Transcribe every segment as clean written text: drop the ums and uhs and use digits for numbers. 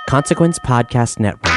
Consequence Podcast Network.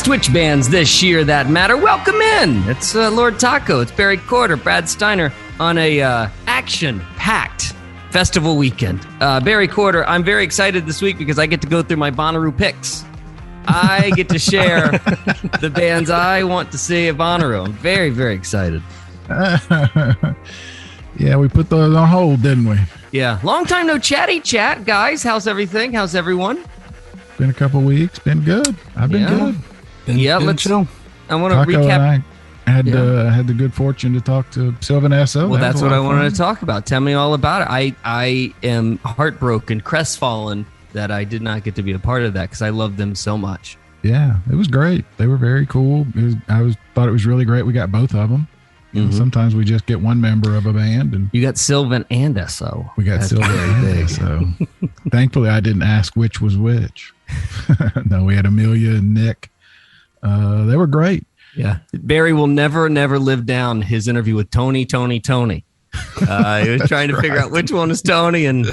Which bands this year that matter? Welcome in. It's Lord Taco. It's Barry Corder, Brad Steiner on a action-packed festival weekend. Barry Corder, I'm very excited this week because I get to go through my Bonnaroo picks. I get to share the bands I want to see at Bonnaroo. I'm very, very excited. Yeah, we put those on hold, didn't we? Yeah. Long time no chatty chat, guys. How's everything? How's everyone? Been a couple weeks. Been good. I've been good. Let's chill. I want to Taco recap. I had the good fortune to talk to Sylvan Esso. Well, that's what I wanted to talk about. Tell me all about it. I am heartbroken, crestfallen that I did not get to be a part of that because I love them so much. Yeah, it was great. They were very cool. Thought it was really great. We got both of them. You know, sometimes we just get one member of a band, and you got Sylvan and Esso. We got Sylvan and Esso. Thankfully, I didn't ask which was which. No, we had Amelia and Nick. They were great. Yeah. Barry will never live down his interview with Tony. He was trying to figure out which one is Tony, and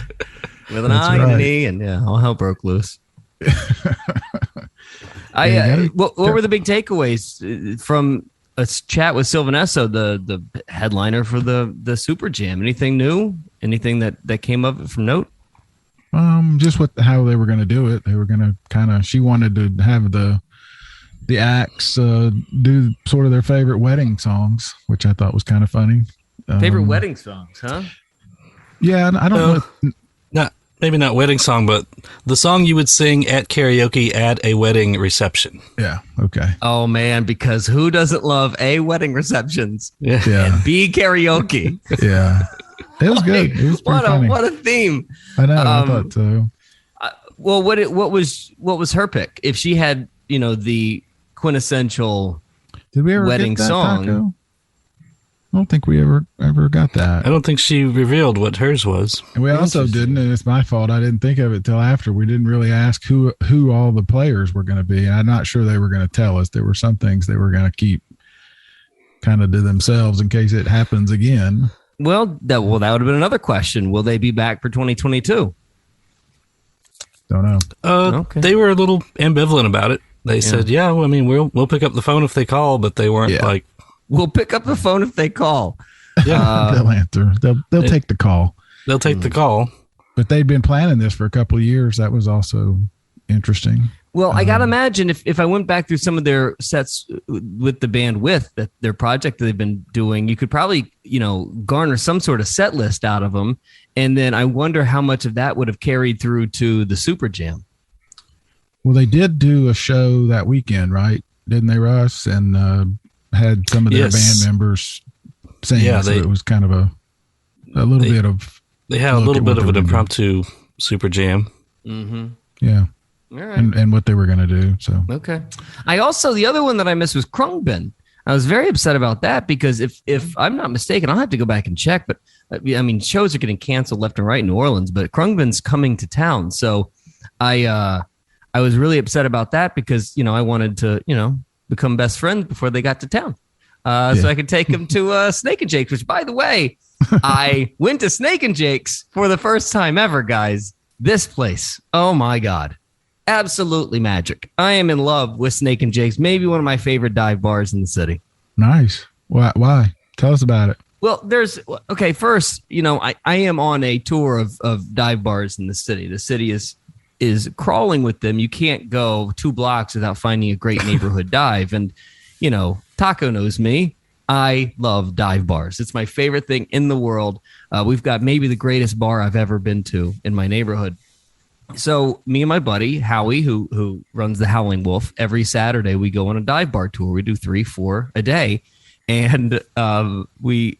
with an I and an E, and all hell broke loose. What were the big takeaways from a chat with Sylvan Esso, the headliner for the Super Jam? Anything new? Anything that came up from note? Just how they were going to do it. They were going to she wanted to have the acts do sort of their favorite wedding songs, which I thought was kind of funny. Favorite wedding songs, huh? Yeah, I don't know. Maybe not wedding song, but the song you would sing at karaoke at a wedding reception. Yeah, okay. Oh, man, because who doesn't love A, wedding receptions, and B, karaoke? Yeah, it was good. It was pretty funny. What a theme. I know, I thought so. Well, what was her pick? If she had, the quintessential Did we ever wedding get that, song. Taco? I don't think we ever got that. I don't think she revealed what hers was. And we also didn't, and it's my fault. I didn't think of it till after. We didn't really ask who all the players were going to be. I'm not sure they were going to tell us. There were some things they were going to keep kind of to themselves in case it happens again. Well, that would have been another question. Will they be back for 2022? Don't know. Okay. They were a little ambivalent about it. They said, we'll pick up the phone if they call, but they weren't like, we'll pick up the phone if they call. Yeah, they'll answer. They'll take the call. They'll take the call. But they'd been planning this for a couple of years. That was also interesting. Well, I got to imagine if I went back through some of their sets with the band their project that they've been doing, you could probably, garner some sort of set list out of them. And then I wonder how much of that would have carried through to the Super Jam. Well, they did do a show that weekend, right? Didn't they, Russ? And had some of their band members sing. So it was kind of a little bit of. They had a little bit of an impromptu Super Jam. Mm-hmm. Yeah. All right. And what they were going to do. So okay. The other one that I missed was Krungbin. I was very upset about that because if I'm not mistaken, I'll have to go back and check. But shows are getting canceled left and right in New Orleans. But Krungbin's coming to town, so I was really upset about that because I wanted to become best friends before they got to town, so I could take them to Snake and Jake's. Which, by the way, I went to Snake and Jake's for the first time ever, guys. This place, oh my God. Absolutely magic. I am in love with Snake and Jake's, maybe one of my favorite dive bars in the city. Nice. Why? Tell us about it. Well, first, I am on a tour of dive bars in the city. The city is crawling with them. You can't go 2 blocks without finding a great neighborhood dive. And, Taco knows me. I love dive bars. It's my favorite thing in the world. We've got maybe the greatest bar I've ever been to in my neighborhood. So me and my buddy, Howie, who runs the Howling Wolf, every Saturday we go on a dive bar tour. We do 3-4 a day. And we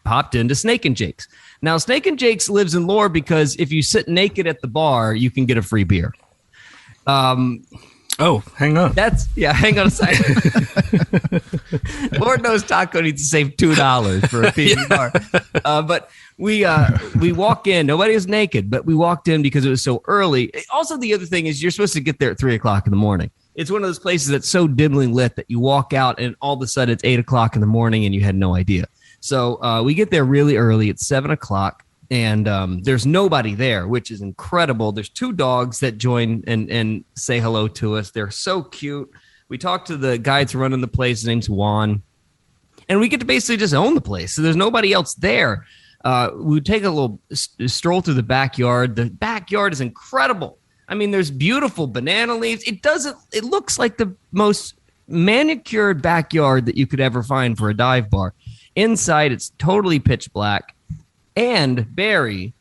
popped into Snake and Jake's. Now, Snake and Jake's lives in lore because if you sit naked at the bar, you can get a free beer. Hang on. Hang on a second. Lord knows Taco needs to save $2 for a PB bar. But we walk in. Nobody was naked, but we walked in because it was so early. Also, the other thing is you're supposed to get there at 3 o'clock in the morning. It's one of those places that's so dimly lit that you walk out and all of a sudden it's 8 o'clock in the morning and you had no idea. So we get there really early. It's 7 o'clock and there's nobody there, which is incredible. There's 2 dogs that join and say hello to us. They're so cute. We talk to the guy that's running the place. His name's Juan. And we get to basically just own the place. So there's nobody else there. We take a little stroll through the backyard. The backyard is incredible. I mean, there's beautiful banana leaves. It looks like the most manicured backyard that you could ever find for a dive bar. Inside, it's totally pitch black. And Barry,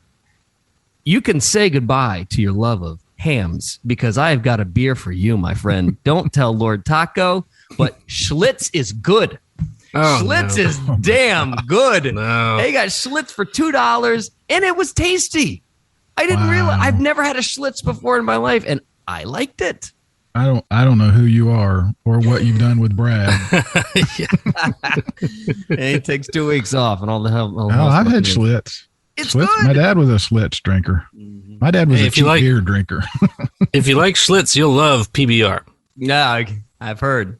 you can say goodbye to your love of hams because I've got a beer for you, my friend. Don't tell Lord Taco, but Schlitz is good. Schlitz is damn good. No. They got Schlitz for $2 and it was tasty. I didn't realize I've never had a Schlitz before in my life, and I liked it. I don't know who you are or what you've done with Brad. And he takes 2 weeks off and all the hell. I've had Schlitz. It's Schlitz. good. My dad was a Schlitz drinker. My dad was a cheap beer drinker. If you like Schlitz, you'll love PBR. Yeah, I've heard.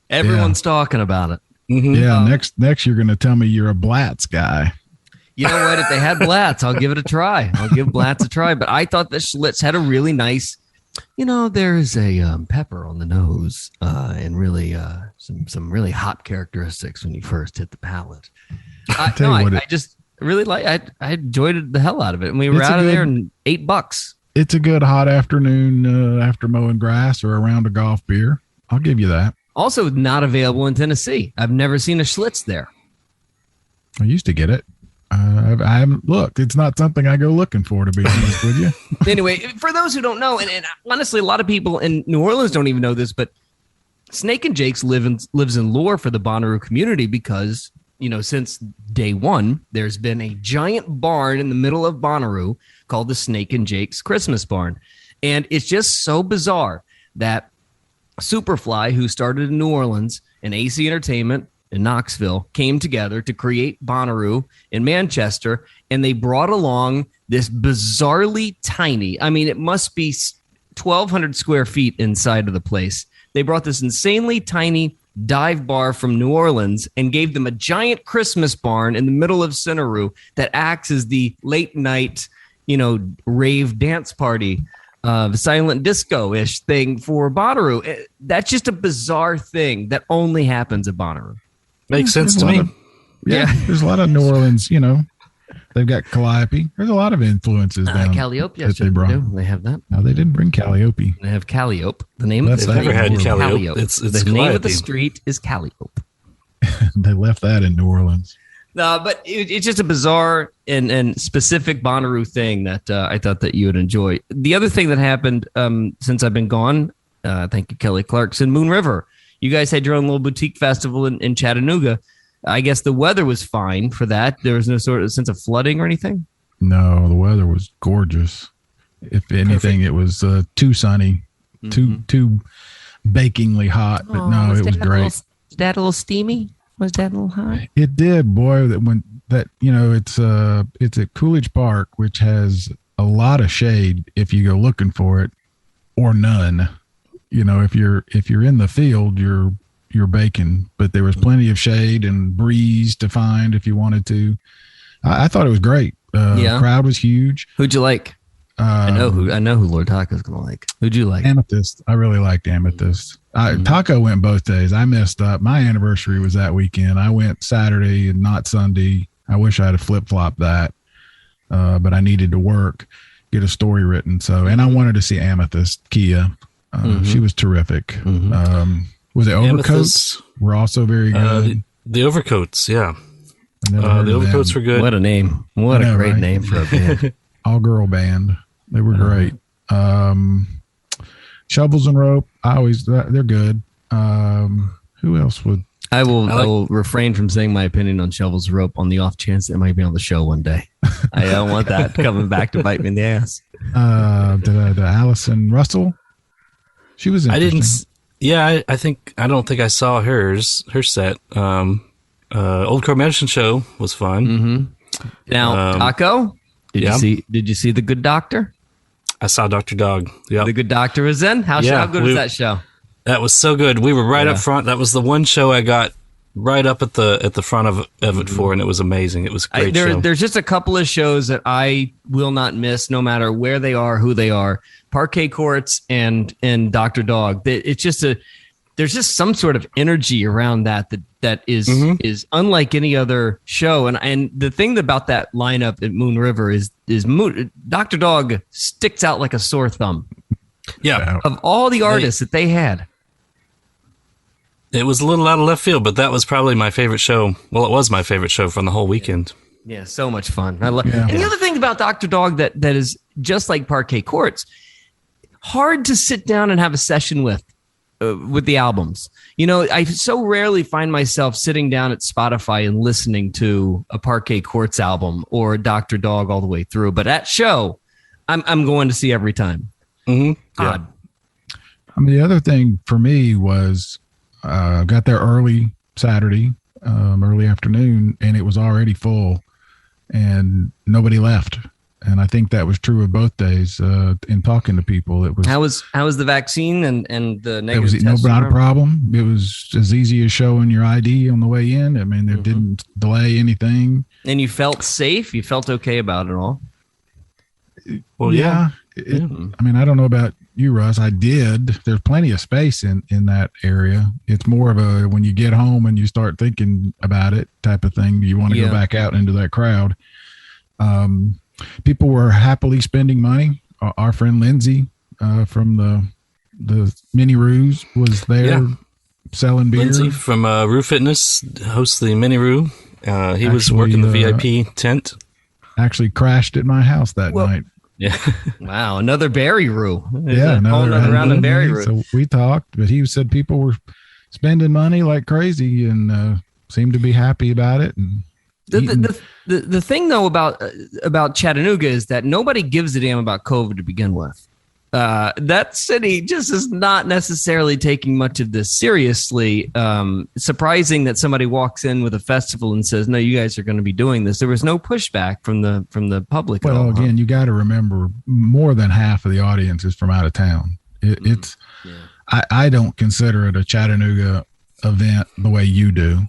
Everyone's talking about it. Mm-hmm. Yeah, next you're going to tell me you're a Blatz guy. You know what? If they had Blatz, I'll give it a try. I'll give Blatz a try. But I thought that Schlitz had a really nice, there's a pepper on the nose and really some really hot characteristics when you first hit the palate. I just really I enjoyed the hell out of it. And we were out of there in $8. It's a good hot afternoon after mowing grass or around a golf beer. I'll give you that. Also not available in Tennessee. I've never seen a Schlitz there. I used to get it. I haven't looked. It's not something I go looking for, to be honest with you. Anyway, for those who don't know, and honestly, a lot of people in New Orleans don't even know this, but Snake and Jake's lives in lore for the Bonnaroo community because, since day one, there's been a giant barn in the middle of Bonnaroo called the Snake and Jake's Christmas Barn. And it's just so bizarre that Superfly, who started in New Orleans, and AC Entertainment in Knoxville came together to create Bonnaroo in Manchester, and they brought along this bizarrely tiny, it must be 1,200 square feet inside of the place. They brought this insanely tiny dive bar from New Orleans and gave them a giant Christmas barn in the middle of Bonnaroo that acts as the late night, rave dance party, silent disco-ish thing for Bonnaroo. That's just a bizarre thing that only happens at Bonnaroo. Makes sense to me. There's a lot of New Orleans, they've got Calliope. There's a lot of influences down Calliope, yes, that they brought. They have that. No, they didn't bring Calliope. They have Calliope. The name I've never had Calliope. It's the name of the street is Calliope. They left that in New Orleans. No, but it's just a bizarre and specific Bonnaroo thing that I thought that you would enjoy. The other thing that happened since I've been gone, thank you, Kelly Clarkson, Moon River. You guys had your own little boutique festival in Chattanooga. I guess the weather was fine for that. There was no sort of sense of flooding or anything? No, the weather was gorgeous. If anything, It was too sunny, too bakingly hot. But no, it was great. Was that a little steamy? Was that a little hot? It did, boy. It's at Coolidge Park, which has a lot of shade if you go looking for it, or none. If you're in the field, you're baking, but there was plenty of shade and breeze to find if you wanted to. I thought it was great. The crowd was huge. Who'd you like? I know who Lord Taco's gonna like. Who'd you like? Amethyst. I really liked Amethyst. Taco went both days. I messed up. My anniversary was that weekend. I went Saturday and not Sunday. I wish I had flip-flopped that, but I needed to work, get a story written. And I wanted to see Amethyst, Kia. She was terrific. Was it Overcoats? Amethyst. Were also very good. The Overcoats, yeah. The Overcoats were good. What a name. What a great name for a band. All-girl band. They were great. Shovels and Rope, they're good. Who else would? I will refrain from saying my opinion on Shovels and Rope on the off chance that it might be on the show one day. I don't want that coming back to bite me in the ass. The Allison Russell, she was interesting. I don't think I saw her set. Old Crow Medicine Show was fun. Now, Taco, did you see The Good Doctor? I saw Dr. Dog. Yeah, The Good Doctor was in. How good was that show? That was so good. We were right up front. That was the one show I got right up at the front of it for, and it was amazing. It was a great show. There's just a couple of shows that I will not miss, no matter where they are, who they are. Parquet Courts and Dr. Dog. It's just there's just some sort of energy around that is unlike any other show. And the thing about that lineup at Moon River is Dr. Dog sticks out like a sore thumb. Yeah. Of all the artists that they had. It was a little out of left field, but that was probably my favorite show. Well, it was my favorite show from the whole weekend. Yeah, so much fun. And the other thing about Dr. Dog that is just like Parquet Courts, hard to sit down and have a session with the albums. I so rarely find myself sitting down at Spotify and listening to a Parquet Courts album or a Dr. Dog all the way through. But at show, I'm going to see every time. God. I mean, the other thing for me was got there early Saturday, early afternoon, and it was already full and nobody left. And I think that was true of both days. In talking to people, it was how was the vaccine and the negative test? Not a problem. It was as easy as showing your ID on the way in. I mean, it didn't delay anything. And you felt safe. You felt okay about it all. Well, yeah. I mean, I don't know about you, Russ. I did. There's plenty of space in that area. It's more of a when you get home and you start thinking about it type of thing. You want to go back out into that crowd. People were happily spending money. Our friend Lindsay from the Mini Roos was there selling beer. Lindsay from Roo Fitness hosts the Mini Roo. He was working the VIP tent. Actually crashed at my house that night. Yeah. Wow. Another Berry Roo. Another round of Berry Roo. So we talked, but he said people were spending money like crazy and seemed to be happy about it. And the thing though about Chattanooga is that nobody gives a damn about COVID to begin with. That city just is not necessarily taking much of this seriously. Surprising that somebody walks in with a festival and says, "No, you guys are going to be doing this." There was no pushback from the public. Well, again, you got to remember more than half of the audience is from out of town. I don't consider it a Chattanooga event the way you do.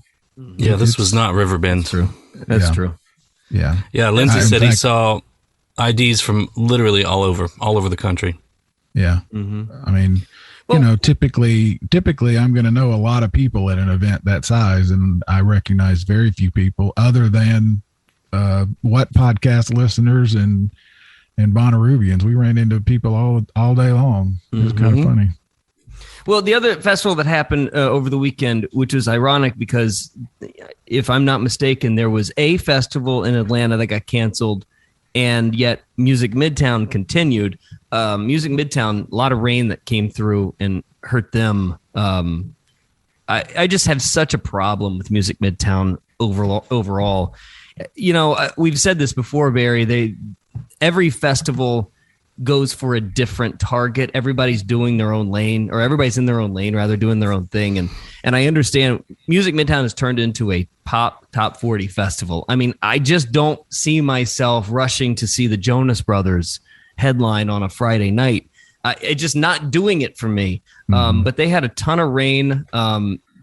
Yeah, this was not Riverbend. True. That's true. Yeah. Yeah. Lindsay said he saw IDs from literally all over the country. Yeah. I mean, typically I'm going to know a lot of people at an event that size, and I recognize very few people other than what podcast listeners and Bonnaroovians. We ran into people all day long. It was kind of funny. Well, the other festival that happened over the weekend, which was ironic because if I'm not mistaken, there was a festival in Atlanta that got canceled, and yet Music Midtown continued. Music Midtown, a lot of rain that came through and hurt them. I just have such a problem with Music Midtown overall. We've said this before, Barry. Every festival goes for a different target. Everybody's doing their own lane, or everybody's in their own lane, rather, doing their own thing. And I understand Music Midtown has turned into a pop top 40 festival. I mean, I just don't see myself rushing to see the Jonas Brothers headline on a Friday night. It's just not doing it for me. But they had a ton of rain.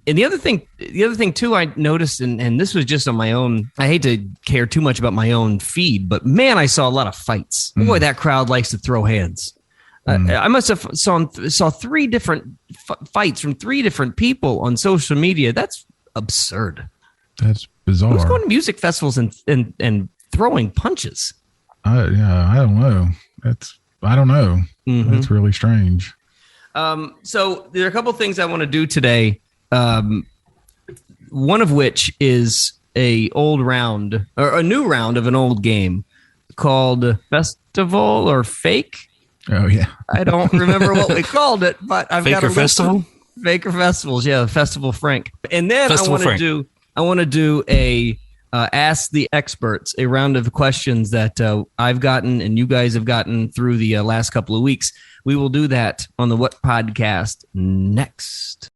And the other thing too, I noticed, and this was just on my own. I hate to care too much about my own feed, but man, I saw a lot of fights. Boy, that crowd likes to throw hands. I must have saw 3 different fights from 3 different people on social media. That's absurd. That's bizarre. Who's going to music festivals and throwing punches? I don't know. I don't know. That's really strange. So there are a couple of things I want to do today. One of which is a new round of an old game called Festival or Fake. Oh yeah, I don't remember what we called it, but I've got a Festival. Faker Festivals, yeah, Festival Frank. And then I want to do a Ask the Experts, a round of questions that I've gotten and you guys have gotten through the last couple of weeks. We will do that on the What Podcast next.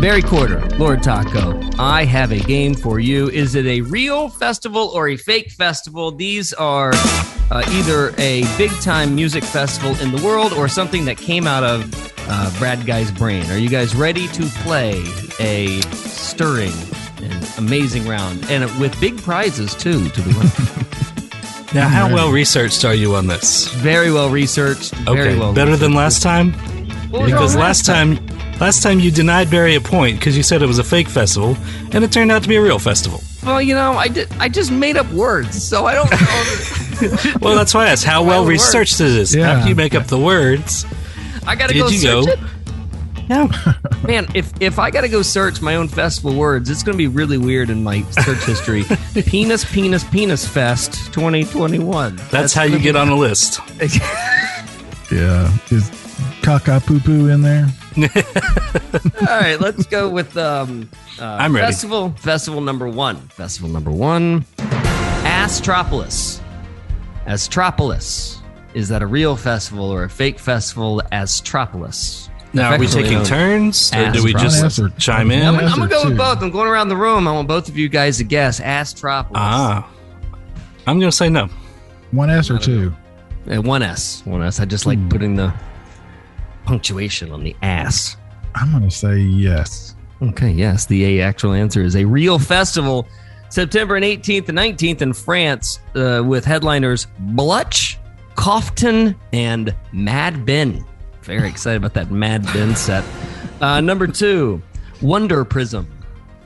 Barry Quarter, Lord Taco, I have a game for you. Is it a real festival or a fake festival? These are either a big-time music festival in the world or something that came out of Brad Guy's brain. Are you guys ready to play a stirring and amazing round? And with big prizes, too, to the winner. Now, how well researched are you on this? Very well researched. Very well better researched. than last time? Well, because no, last time you denied Barry a point because you said it was a fake festival, and it turned out to be a real festival. Well, I just made up words, so I don't know. Well, that's why I asked how well researched it is. Yeah. After you make up the words, I gotta go search it. No. Man, if I gotta go search my own festival words, it's gonna be really weird in my search history. Penis Fest 2021. That's how you get on a list. Yeah, is caca poo poo in there? All right, let's go with I'm ready. Festival number 1. Festival number 1. Astropolis. Astropolis. Is that a real festival or a fake festival? Astropolis. Now, are we taking turns, or do we just chime in? I'm going to go with both. I'm going around the room. I want both of you guys to guess. Astropolis. I'm going to say no. 1S or 2? 1S. 1S. I just like putting the punctuation on the ass. I'm going to say yes. Okay, yes. The actual answer is a real festival. September 18th and 19th in France with headliners Blutch, Coughton, and Mad Ben. Very excited about that Mad Ben set. Number 2, Wonder Prism.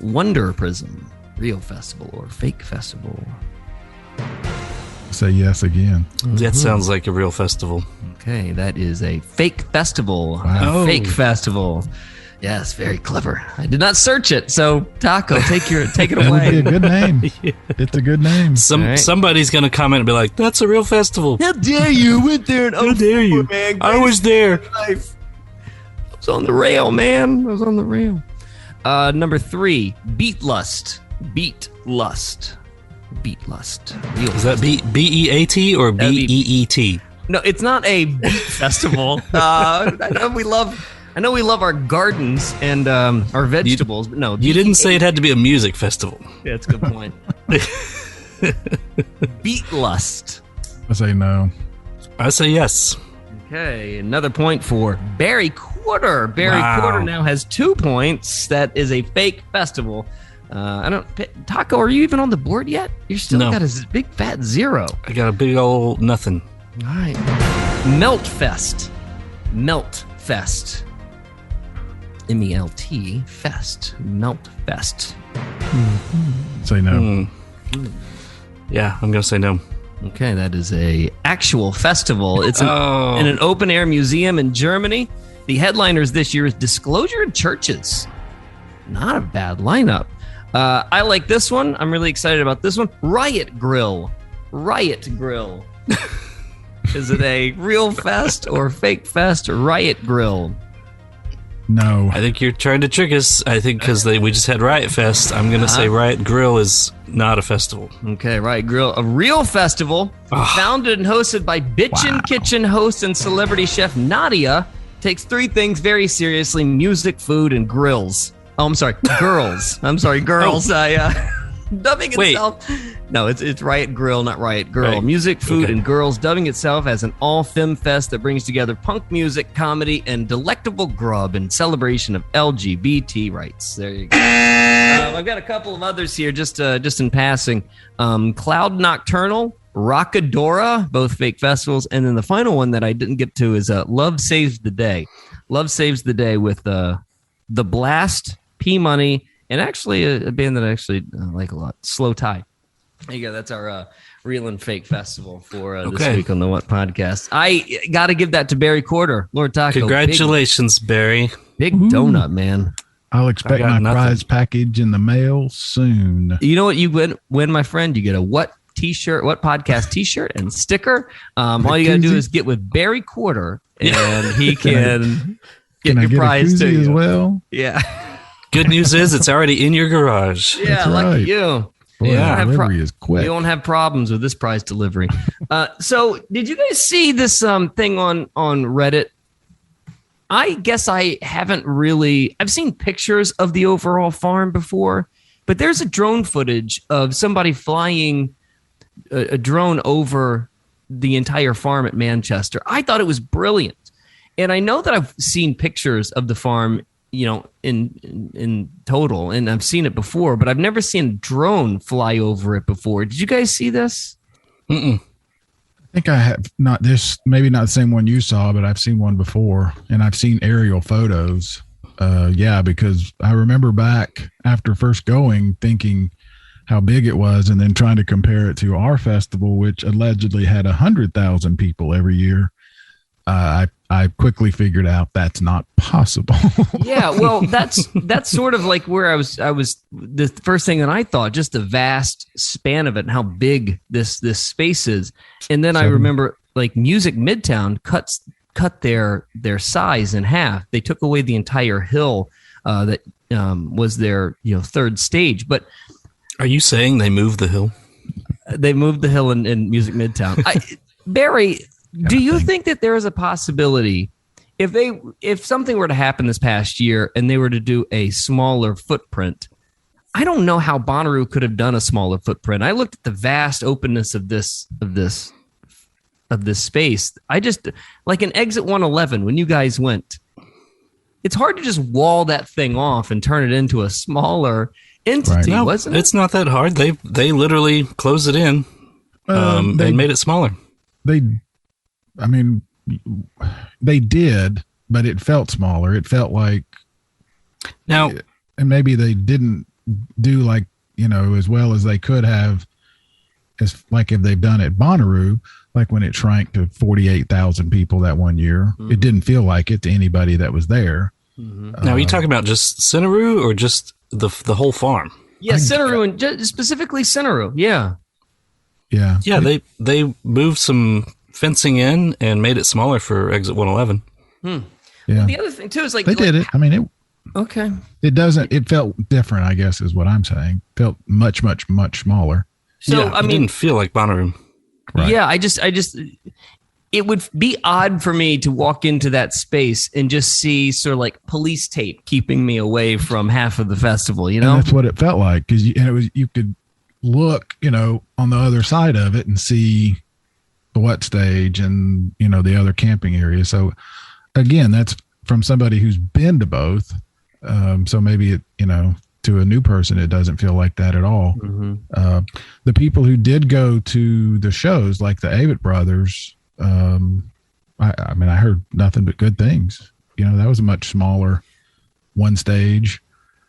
Wonder Prism. Real festival or fake festival? Say yes again. That sounds like a real festival. Okay, that is a fake festival. Wow. A fake festival. Yes, very clever. I did not search it, so Taco, take it That away. would be a good name. It's a good name. Somebody's going to comment and be like, that's a real festival. How dare you? Went there and How dare you? Man, I was there. Life. I was on the rail, man. I was on the rail. Number 3, Beat Lust. Beat Lust. Beat Lust. Is that B-E-A-T or B-E-E-T? No, it's not a beat festival. I know we love our gardens and our vegetables, but no. You didn't say it had to be a music festival. Yeah, that's a good point. Beat Lust. I say no. I say yes. Okay, another point for Barry Quarter. Barry Quarter now has 2 points. That is a fake festival. Taco, are you even on the board yet? You're still got a big fat 0. I got a big old nothing. All right. Melt Fest. Melt Fest. M-E-L-T Fest. Melt Fest. Say no. Yeah, I'm going to say no. Okay, that is a actual festival. It's in an open air museum in Germany. The headliners this year is Disclosure in Churches. Not a bad lineup. I like this one. I'm really excited about this one. Riot Grill. Riot Grill. Is it a real fest or fake fest? Riot Grill. No. I think you're trying to trick us. I think because we just had Riot Fest. I'm going to say Riot Grill is not a festival. Okay, Riot Grill. A real festival founded and hosted by Bitchin' Kitchen host and celebrity chef Nadia takes three things very seriously: music, food, and grills. Oh, I'm sorry, girls. I'm sorry, girls. Dubbing itself. No, it's Riot Grill, not Riot Girl. Right. Music, food, and girls, dubbing itself as an all-femme fest that brings together punk music, comedy, and delectable grub in celebration of LGBT rights. There you go. I've got a couple of others here, just in passing. Cloud Nocturnal, Rockadora, both fake festivals, and then the final one that I didn't get to is Love Saves the Day. Love Saves the Day with The Blast, P-Money, and actually a band that I actually like a lot, Slow Tie. There you go. That's our Real and Fake Festival for this week on the What Podcast. I got to give that to Barry Quarter, Lord Taco. Congratulations, Barry. Big donut, man. I'll expect my prize package in the mail soon. You know what you win, my friend? You get a What T-shirt, What Podcast T-shirt and sticker. All you got to do is get with Barry Quarter, and he can get your prize to you as well. Yeah. Good news is it's already in your garage. Yeah, that's lucky right. You. Boy, yeah, delivery is quick. You won't have problems with this prize delivery. So, did you guys see this thing on Reddit? I guess I haven't really. I've seen pictures of the overall farm before, but there's a drone footage of somebody flying a drone over the entire farm at Manchester. I thought it was brilliant, and I know that I've seen pictures of the farm, in total, and I've seen it before, but I've never seen a drone fly over it before. Did you guys see this? I think I have not maybe not the same one you saw, but I've seen one before, and I've seen aerial photos. Because I remember back after first going, thinking how big it was, and then trying to compare it to our festival, which allegedly had 100,000 people every year. I quickly figured out that's not possible. Yeah, well, that's sort of like where I was. The first thing that I thought, just the vast span of it and how big this space is. And then I remember like Music Midtown cut their size in half. They took away the entire hill that was their third stage. But are you saying they moved the hill? They moved the hill in Music Midtown. Barry, do you think that there is a possibility if something were to happen this past year and they were to do a smaller footprint? I don't know how Bonnaroo could have done a smaller footprint. I looked at the vast openness of this space. I just, like in Exit 111, when you guys went, it's hard to just wall that thing off and turn it into a smaller entity, right. Wasn't it? It's not that hard. They literally closed it in and made it smaller. They did, but it felt smaller. It felt like now, and maybe they didn't do as well as they could have, as like if they've done at Bonnaroo, like when it shrank to 48,000 people that one year. Mm-hmm. It didn't feel like it to anybody that was there. Mm-hmm. Now, are you talking about just Bonnaroo or just the whole farm? Yeah, Bonnaroo, and specifically Bonnaroo. Yeah. They moved some fencing in and made it smaller for Exit 111. Yeah. Well, the other thing too is they did it. I mean, okay. It felt different, I guess, is what I'm saying. Felt much, much, much smaller. So it didn't feel like Bonnaroo. Right. Yeah, I just, it would be odd for me to walk into that space and just see sort of like police tape keeping me away from half of the festival. And that's what it felt like, because you could look, on the other side of it and see the What stage and the other camping area. So again, that's from somebody who's been to both. So maybe it, to a new person, it doesn't feel like that at all. Mm-hmm. The people who did go to the shows, like the Avett Brothers, I heard nothing but good things. That was a much smaller one stage.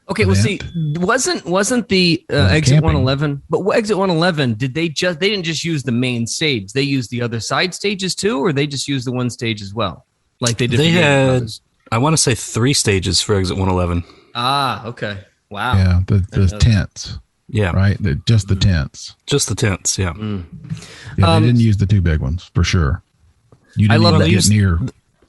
Okay, well, see, wasn't the Exit 111? But Exit 111, they didn't just use the main stage? They used the other side stages too, or they just used the one stage as well, like they did? They had, I want to say, 3 stages for Exit 111. Ah, okay, wow. Yeah, the tents. Yeah, right. Just the tents. Just the tents. Yeah. Yeah, they didn't use the 2 big ones for sure. You didn't even get near.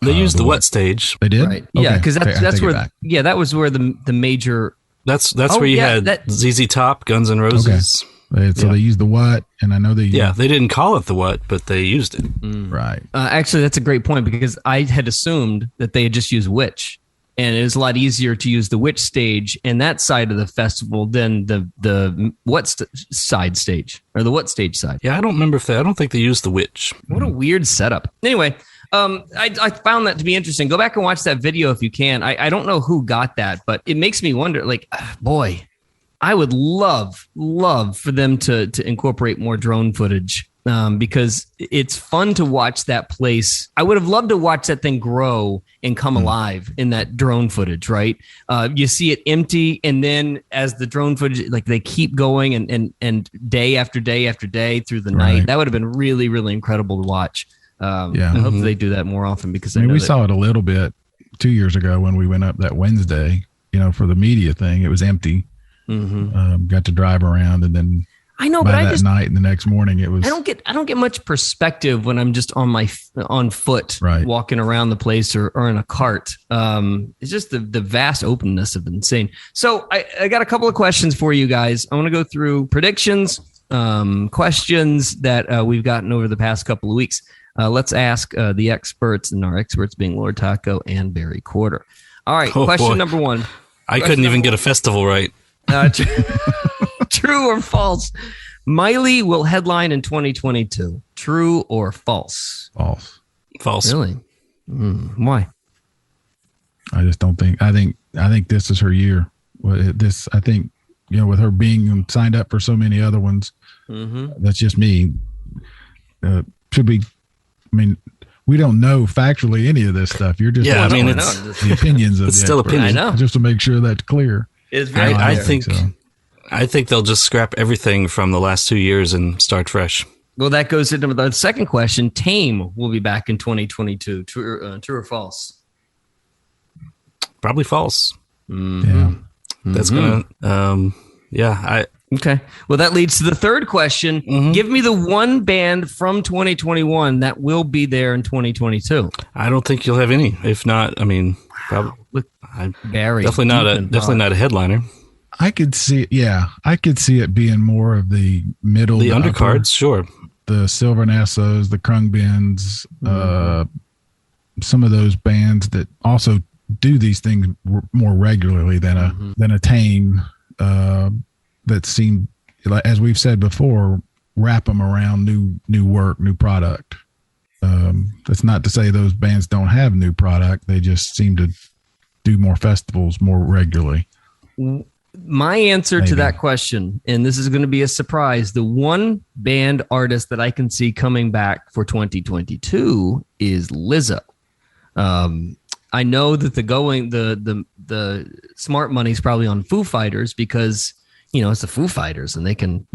They used the What stage. They did? Right. Okay. Yeah, because that's where that was where the major. That's where you had ZZ Top, Guns N' Roses. So they used the what, and I know they didn't call it the what, but they used it. Right. Actually, that's a great point because I had assumed that they had just used which, and it was a lot easier to use the which stage and that side of the festival than the side stage or the what stage side. Yeah, I don't remember I don't think they used the which. What a weird setup. Anyway, I found that to be interesting. Go back and watch that video if you can. I don't know who got that, but it makes me wonder. Like, boy. I would love for them to incorporate more drone footage because it's fun to watch that place. I would have loved to watch that thing grow and come alive in that drone footage, right? You see it empty, and then as the drone footage, like they keep going and day after day after day through the night. That would have been really, really incredible to watch. I hope they do that more often because we saw it a little bit 2 years ago when we went up that Wednesday, for the media thing. It was empty. Got to drive around, and then I know, by but that night and the next morning it was. I don't get much perspective when I'm just on foot, walking around the place or in a cart. It's just the vast openness of insane. So I got a couple of questions for you guys. I want to go through predictions, questions that we've gotten over the past couple of weeks. Let's ask the experts, and our experts being Lord Taco and Barry Quarter. All right, question number one. I couldn't even get a festival right. True or false? Miley will headline in 2022. True or false? False. Really? Why? I just don't think. I think this is her year. I think with her being signed up for so many other ones. That's just me. Should be. I mean, we don't know factually any of this stuff. You're just it's the opinions of it's still opinion. I know. Just to make sure that's clear. It's very clear. I think they'll just scrap everything from the last 2 years and start fresh. Well, that goes into the second question. Tame will be back in 2022. True or false? Probably false. Yeah. That's gonna. Okay. Well, that leads to the third question. Give me the one band from 2021 that will be there in 2022. I don't think you'll have any. If not, I mean, probably. Barry, definitely not a headliner. I could see it. Yeah, I could see it being more of the middle, the undercards, sure. The Silver Nassos, the Krungbins, some of those bands that also do these things more regularly than a Tame. That seem, as we've said before, wrap them around new work, new product. That's not to say those bands don't have new product. They just seem to do more festivals more regularly. My answer to that question, and this is going to be a surprise, the one band artist that I can see coming back for 2022 is Lizzo. I know that the smart money's probably on Foo Fighters because it's the Foo Fighters and they can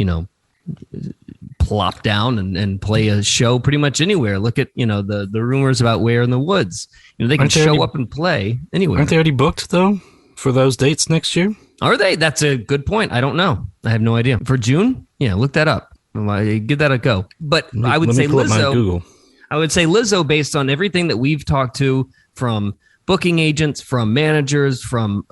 plop down and play a show pretty much anywhere. Look at the rumors about Where in the Woods. They can show up and play anywhere. Aren't they already booked though for those dates next year? Are they? That's a good point. I don't know. I have no idea. For June? Yeah, look that up. Give that a go. But I would say Lizzo. I would say Lizzo, based on everything that we've talked to from booking agents, from managers, from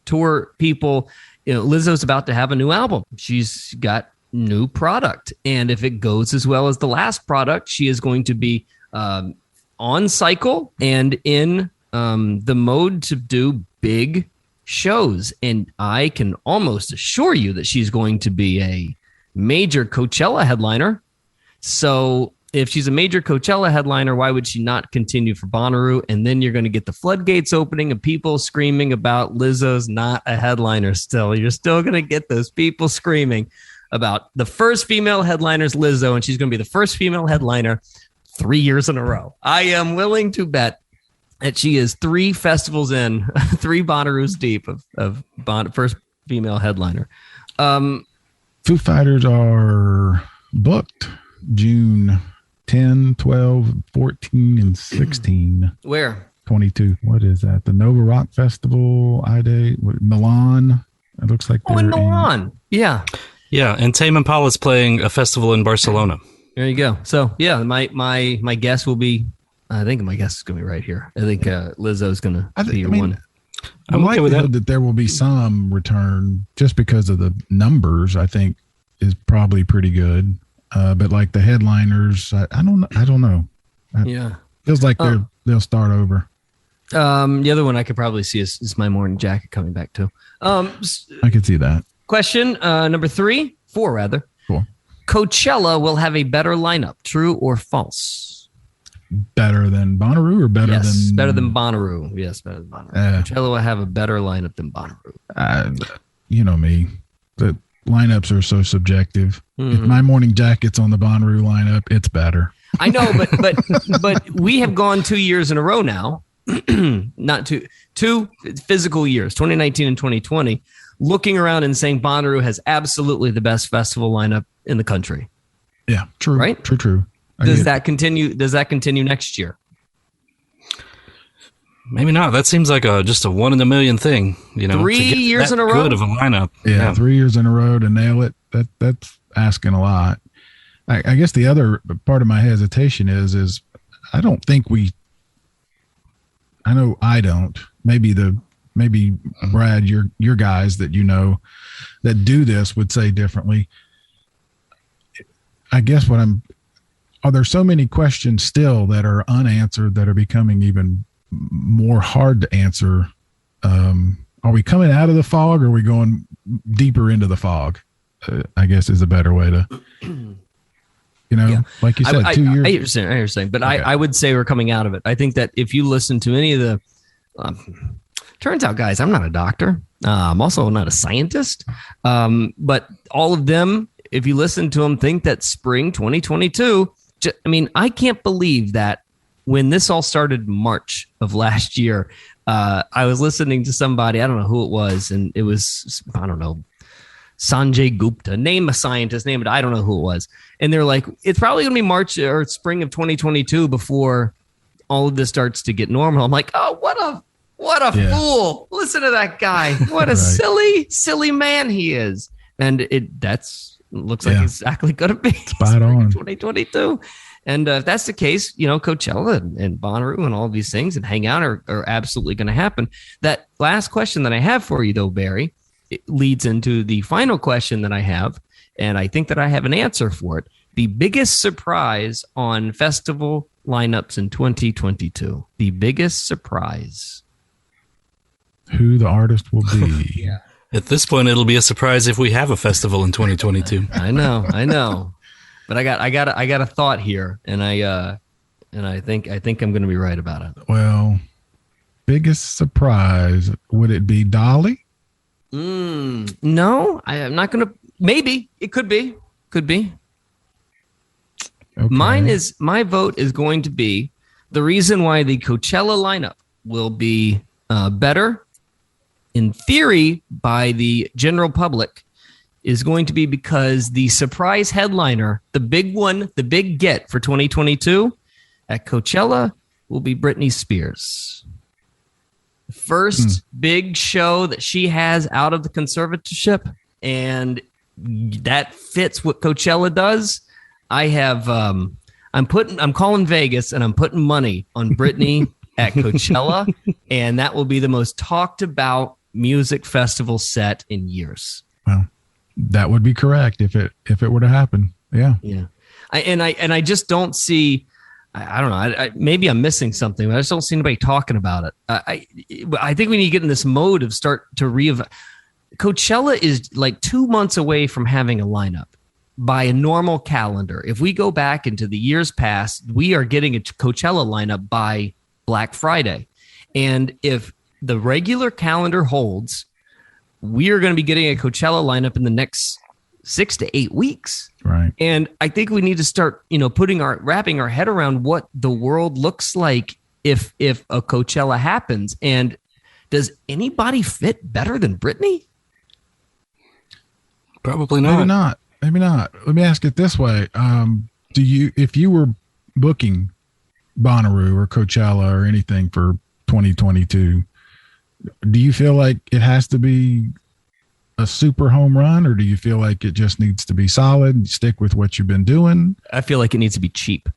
tour people. Lizzo's about to have a new album. She's got new product. And if it goes as well as the last product, she is going to be on cycle and in the mode to do big shows. And I can almost assure you that she's going to be a major Coachella headliner. So if she's a major Coachella headliner, why would she not continue for Bonnaroo? And then you're going to get the floodgates opening of people screaming about Lizzo's not a headliner still. You're still going to get those people screaming about the first female headliner's Lizzo, and she's going to be the first female headliner 3 years in a row. I am willing to bet that she is 3 festivals in, 3 Bonnaroos deep of first female headliner. Foo Fighters are booked June 10, 12, 14, and 16. Where? 22. What is that? The Nova Rock Festival, Milan. It looks like they're in Milan. Yeah. Yeah, and Tame Impala is playing a festival in Barcelona. There you go. So, yeah, my guess will be, I think my guess is going to be right here. I think Lizzo's going to be your one. I'm okay with that there will be some return just because of the numbers. I think is probably pretty good. But like the headliners, I don't know. Feels like they'll start over. The other one I could probably see is My Morning Jacket coming back too. I could see that. Question number 4 rather. Cool. Coachella will have a better lineup. True or false? Better than Bonnaroo or better than? Better than Bonnaroo. Yes, better than Bonnaroo. Coachella will have a better lineup than Bonnaroo. You know me. The lineups are so subjective. If My Morning Jacket's on the Bonnaroo lineup, it's better. I know, but we have gone 2 years in a row now. Not two physical years, 2019 and 2020, looking around and saying Bonnaroo has absolutely the best festival lineup in the country. Yeah, true. Right? True. Does that continue next year? Maybe not. That seems like just a 1 in a million thing. 3 years in a row. Good of a lineup. Yeah, 3 years in a row to nail it. That's asking a lot. I guess the other part of my hesitation is I don't think I know I don't. Maybe Brad, your guys that that do this would say differently. I guess are there so many questions still that are unanswered that are becoming even more hard to answer? Are we coming out of the fog or are we going deeper into the fog? I guess is a better way to, like you said, 2 years. I understand. But okay. I would say we're coming out of it. I think that if you listen to any of the, turns out, guys, I'm not a doctor. I'm also not a scientist. But all of them, if you listen to them, think that spring 2022, I can't believe that when this all started March of last year, I was listening to somebody, I don't know who it was, and it was, I don't know, Sanjay Gupta, name a scientist, name it, I don't know who it was. And they're like, it's probably going to be March or spring of 2022 before all of this starts to get normal. I'm like, oh, what a fool. Listen to that guy. What a silly man he is. And looks like exactly going to be spot on 2022. And if that's the case, Coachella and Bonnaroo and all these things and hang out are absolutely going to happen. That last question that I have for you, though, Barry, it leads into the final question that I have, and I think that I have an answer for it. The biggest surprise on festival lineups in 2022. The biggest surprise. Who the artist will be. Yeah. At this point, it'll be a surprise if we have a festival in 2022. I know. But I got a thought here, and I think I'm going to be right about it. Well, biggest surprise, would it be Dolly? No, I'm not going to. Maybe it could be. Okay. My vote is going to be the reason why the Coachella lineup will be better, in theory, by the general public, is going to be because the surprise headliner, the big one, the big get for 2022 at Coachella will be Britney Spears. The first big show that she has out of the conservatorship, and that fits what Coachella does. I have I'm calling Vegas and I'm putting money on Britney at Coachella, and that will be the most talked about music festival set in years. Well, that would be correct if it were to happen. Yeah. I just don't see. I don't know. Maybe I'm missing something, but I just don't see anybody talking about it. I think we need to get in this mode of start to Coachella is like 2 months away from having a lineup by a normal calendar. If we go back into the years past, we are getting a Coachella lineup by Black Friday. And if the regular calendar holds, we are going to be getting a Coachella lineup in the next 6 to 8 weeks. Right. And I think we need to start, wrapping our head around what the world looks like if a Coachella happens. And does anybody fit better than Britney? Probably not. Maybe not. Let me ask it this way. If you were booking Bonnaroo or Coachella or anything for 2022, do you feel like it has to be a super home run, or do you feel like it just needs to be solid and stick with what you've been doing? I feel like it needs to be cheap.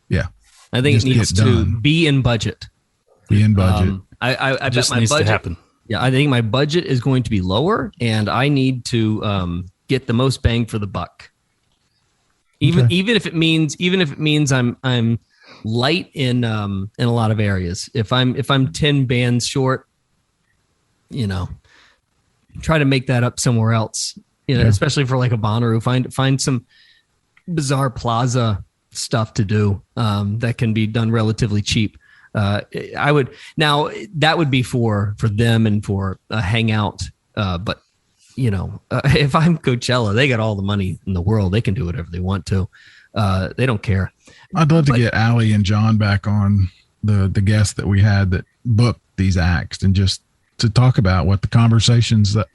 Yeah. I think it needs to be in budget. I bet just my needs budget to happen. Yeah, I think my budget is going to be lower, and I need to get the most bang for the buck. Even if it means I'm light in a lot of areas. If I'm 10 bands short, try to make that up somewhere else. Especially for like a Bonnaroo, find some bizarre plaza stuff to do that can be done relatively cheap. That would be for them and for a hangout. But if I'm Coachella, they got all the money in the world. They can do whatever they want to. They don't care. I'd love to get Allie and John back on the guests that we had that booked these acts and just to talk about what the conversations that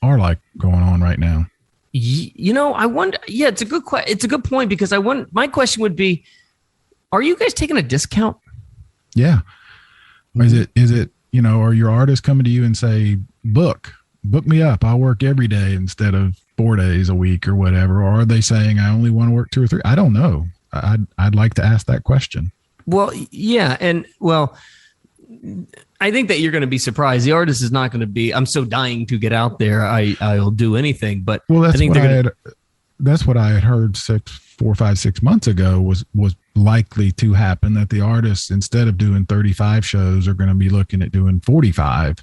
are like going on right now. I wonder. Yeah, it's a good point because my question would be, are you guys taking a discount? Yeah. Is it, are your artists coming to you and say, book me up. I'll work every day instead of 4 days a week or whatever. Or are they saying I only want to work 2 or 3? I don't know. I'd like to ask that question. Well, yeah. And I think that you're going to be surprised. The artist is not going to be, I'm so dying to get out there. I'll do anything, but that's what I had heard 4, 5, 6 months ago was likely to happen, that the artists, instead of doing 35 shows, are going to be looking at doing 45,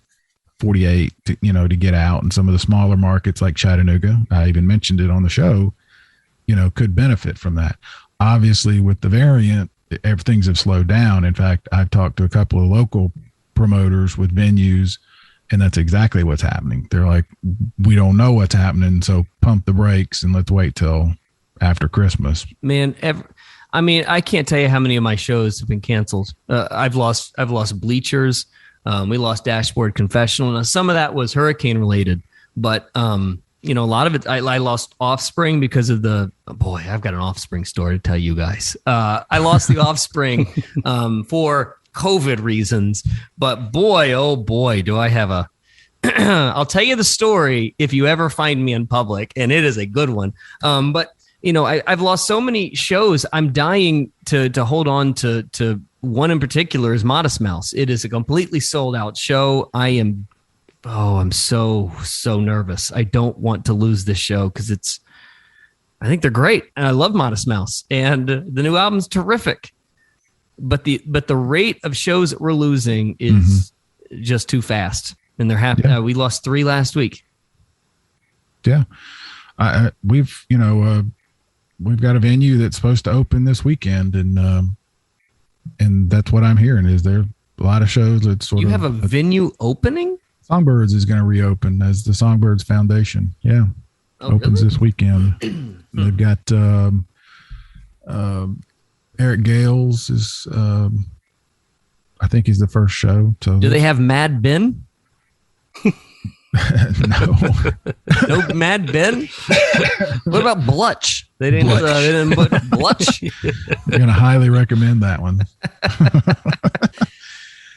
48 to get out. And some of the smaller markets like Chattanooga, I even mentioned it on the show, could benefit from that. Obviously with the variant, everything's have slowed down. In fact, I've talked to a couple of local promoters with venues, and that's exactly what's happening. They're like, we don't know what's happening, so pump the brakes and let's wait till after Christmas. Man, I can't tell you how many of my shows have been canceled. I've lost bleachers. We lost Dashboard Confessional. Now, some of that was hurricane related, but a lot of it, I lost Offspring because of I've got an Offspring story to tell you guys. I lost the Offspring for COVID reasons, but boy, oh boy, do I have I'll tell you the story if you ever find me in public, and it is a good one. But I've lost so many shows. I'm dying to hold on to one in particular is Modest Mouse. It is a completely sold out show. I'm so nervous. I don't want to lose this show because I think they're great. And I love Modest Mouse, and the new album's terrific. But the rate of shows that we're losing is just too fast, and they're happy. Yeah. We lost 3 last week. Yeah, we've got a venue that's supposed to open this weekend, and that's what I'm hearing. Is there a lot of shows that sort of? You have a venue opening? Songbirds is going to reopen as the Songbirds Foundation. Yeah, opens really? This weekend. They've got Eric Gales is, I think he's the first show. So do they have Mad Ben? No. No Mad Ben? What about Blutch? They didn't put Blutch. We're going to highly recommend that one.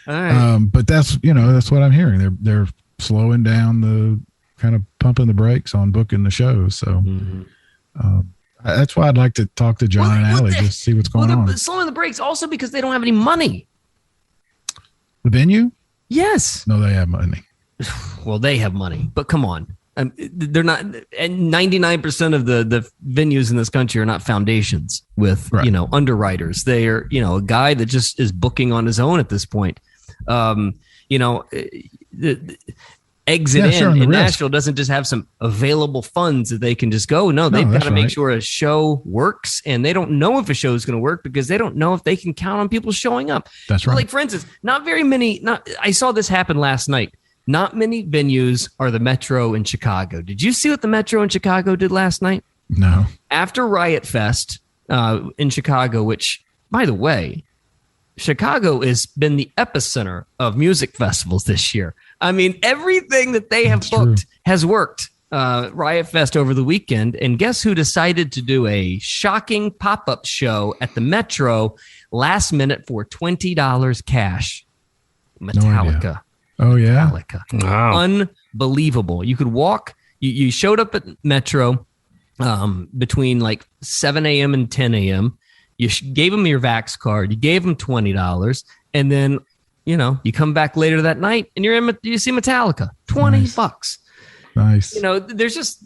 All right. But that's what I'm hearing. They're slowing down, the kind of pumping the brakes on booking the shows. So that's why I'd like to talk to John and Allie, just see what's going on. Slowing the brakes also because they don't have any money. The venue? Yes. No, they have money. Well, they have money, but come on. They're not, and 99% of the venues in this country are not foundations with, underwriters. They are, a guy that just is booking on his own at this point. Exit in Nashville doesn't just have some available funds that they can just go. No, they've got to make sure a show works, and they don't know if a show is going to work because they don't know if they can count on people showing up. That's right. Like, for instance, not very many, I saw this happen last night. Not many venues are the Metro in Chicago. Did you see what the Metro in Chicago did last night? No. After Riot Fest in Chicago, which, by the way, Chicago has been the epicenter of music festivals this year. I mean, everything that they have booked has worked. Riot Fest over the weekend. And guess who decided to do a shocking pop-up show at the Metro last minute for $20 cash? Metallica. No. Oh, yeah. Metallica. Wow. Unbelievable. You could walk. You showed up at Metro between like 7 a.m. and 10 a.m. You gave them your Vax card. You gave them $20. And then, you come back later that night and you see Metallica. $20. Nice. There's just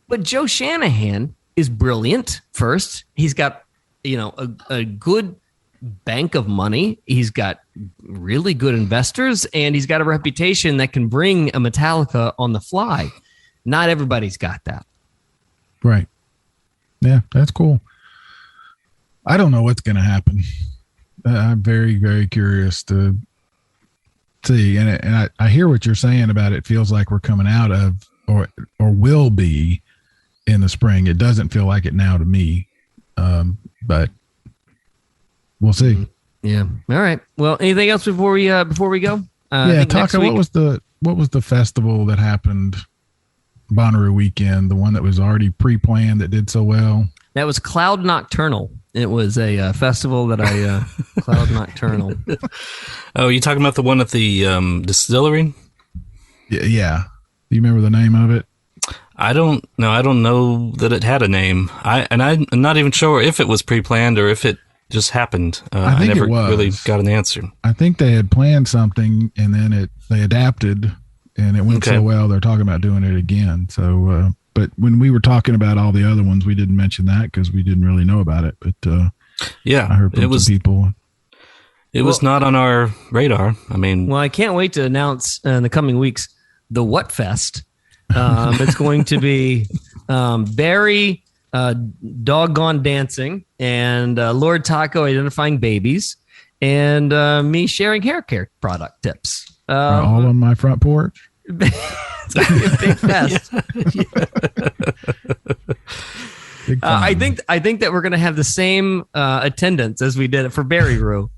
But Joe Shanahan is brilliant. First, he's got a good bank of money. He's got really good investors, and he's got a reputation that can bring a Metallica on the fly. Not everybody's got that. Right. Yeah, that's cool. I don't know what's going to happen. I'm very, very curious to see. And I hear what you're saying about it. Feels like we're coming out of or will be in the spring. It doesn't feel like it now to me. But we'll see. Yeah. All right. Well, anything else before we go? Taka, what was the festival that happened Bonnaroo weekend, the one that was already pre-planned that did so well? That was Cloud Nocturnal. It was a festival that Cloud Nocturnal. Oh, you talking about the one at the distillery? Yeah. Do you remember the name of it? I don't know. I don't know that it had a name. I'm not even sure if it was pre-planned or if it just happened. I never really got an answer. I think they had planned something and then they adapted and it went so well they're talking about doing it again. So, but when we were talking about all the other ones, we didn't mention that because we didn't really know about it. But I heard from some people. It was not on our radar. I mean, I can't wait to announce in the coming weeks the What Fest. It's going to be Barry doggone dancing and Lord Taco identifying babies and me sharing hair care product tips. All on my front porch. It's going to be a big fest. Big I think that we're going to have the same attendance as we did for Bonnaroo.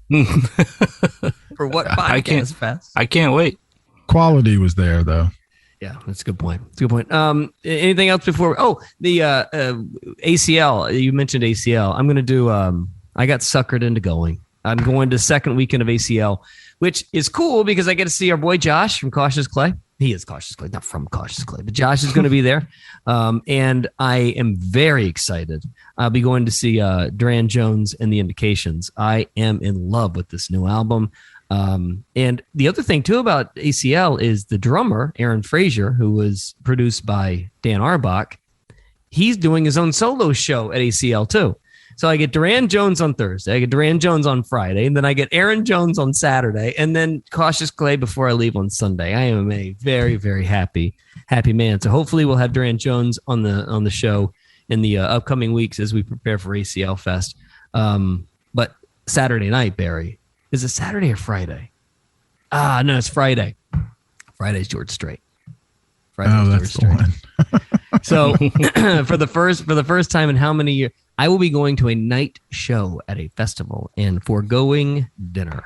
For what podcast fest? I can't wait. Quality was there though. Yeah, that's a good point. Anything else before? The ACL. You mentioned ACL. I'm going to do. I got suckered into going. I'm going to second weekend of ACL, which is cool because I get to see our boy Josh from Cautious Clay. He is Cautious Clay, not from Cautious Clay, but Josh is going to be there. And I am very excited. I'll be going to see Duran Jones and the Indications. I am in love with this new album. And the other thing too about ACL is the drummer, Aaron Frazier, who was produced by Dan Arbach. He's doing his own solo show at ACL too. So I get Duran Jones on Thursday, I get Duran Jones on Friday, and then I get Aaron Jones on Saturday, and then Cautious Clay before I leave on Sunday. I am a very, very happy man. So hopefully we'll have Duran Jones on the show in the upcoming weeks as we prepare for ACL Fest. But Saturday night, Barry, is it Saturday or Friday? No, it's Friday. Friday's George Strait. That's the one. So for the first time in how many years, I will be going to a night show at a festival and foregoing dinner.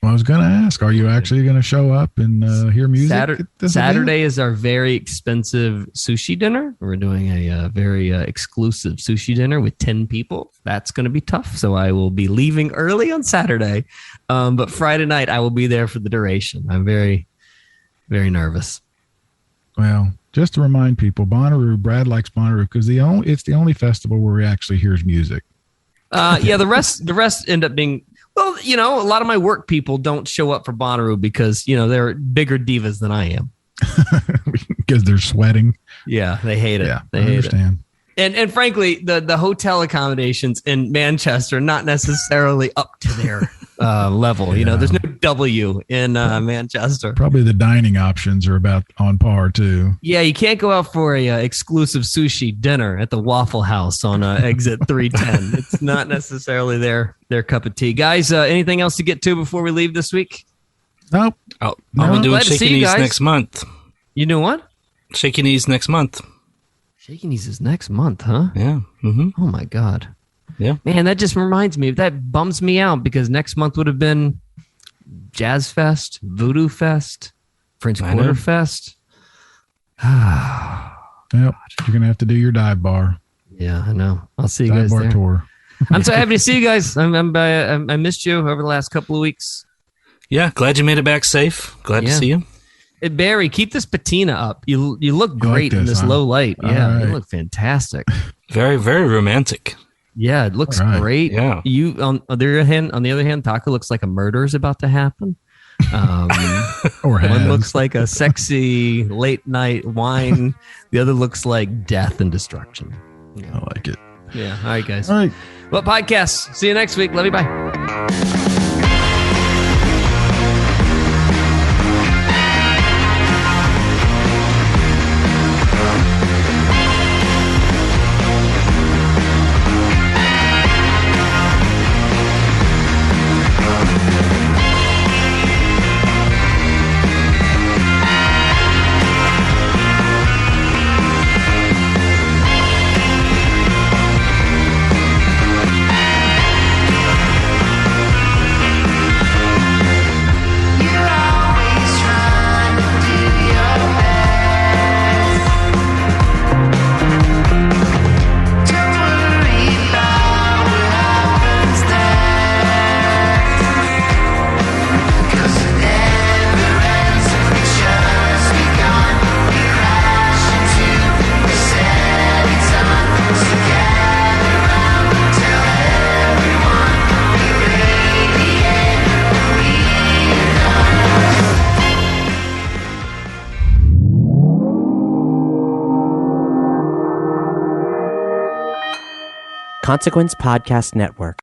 Well, I was going to ask, are you actually going to show up and hear music? Saturday is our very expensive sushi dinner. We're doing a very exclusive sushi dinner with 10 people. That's going to be tough. So I will be leaving early on Saturday. But Friday night, I will be there for the duration. I'm very, very nervous. Well, just to remind people, Bonnaroo, Brad likes Bonnaroo because it's the only festival where he actually hears music. The rest end up being, well, a lot of my work people don't show up for Bonnaroo because, they're bigger divas than I am. Because they're sweating. Yeah, they hate it. Yeah, they hate understand. And frankly, the hotel accommodations in Manchester are not necessarily up to their level. Yeah. There's no W in Manchester. Probably the dining options are about on par too. Yeah, you can't go out for a exclusive sushi dinner at the Waffle House on exit 310. It's not necessarily their cup of tea. Guys, anything else to get to before we leave this week? Nope. I'll be doing Shaky Knees next month. You know what? Shaky Knees next month. Shaky Knees is next month, huh? Yeah. Mm-hmm. Oh, my God. Yeah. Man, that just reminds me. That bums me out because next month would have been Jazz Fest, Voodoo Fest, French Quarter Fest. Yep. You're going to have to do your dive bar. Yeah, I know. I'll see you guys there. Dive bar tour. I'm so happy to see you guys. I missed you over the last couple of weeks. Yeah, glad you made it back safe. Glad to see you. Hey, Barry, keep this patina up. You look great in this low light. Yeah, you look fantastic. Very, very romantic. Yeah, it looks great. Yeah. You on the other hand, Taco looks like a murder is about to happen. Or one looks like a sexy late night wine. The other looks like death and destruction. I like it. Yeah. All right, guys. All right. Well, podcast. See you next week. Love you. Bye. Consequence Podcast Network.